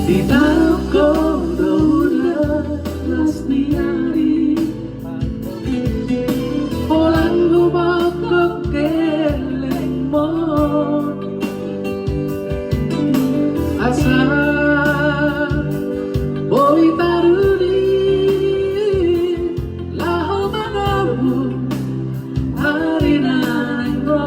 di dalam kodohuna lasniari Olan hubak kekeleng mo asa boy taruni laho magabu hari nanay mo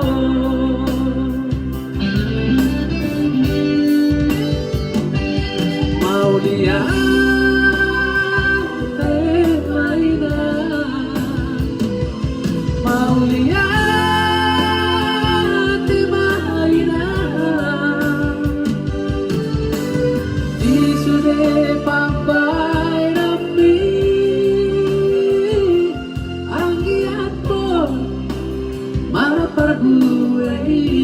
Mauliate maina Mauliate maina Di sude pampay nabi Anggiat mo maparbuay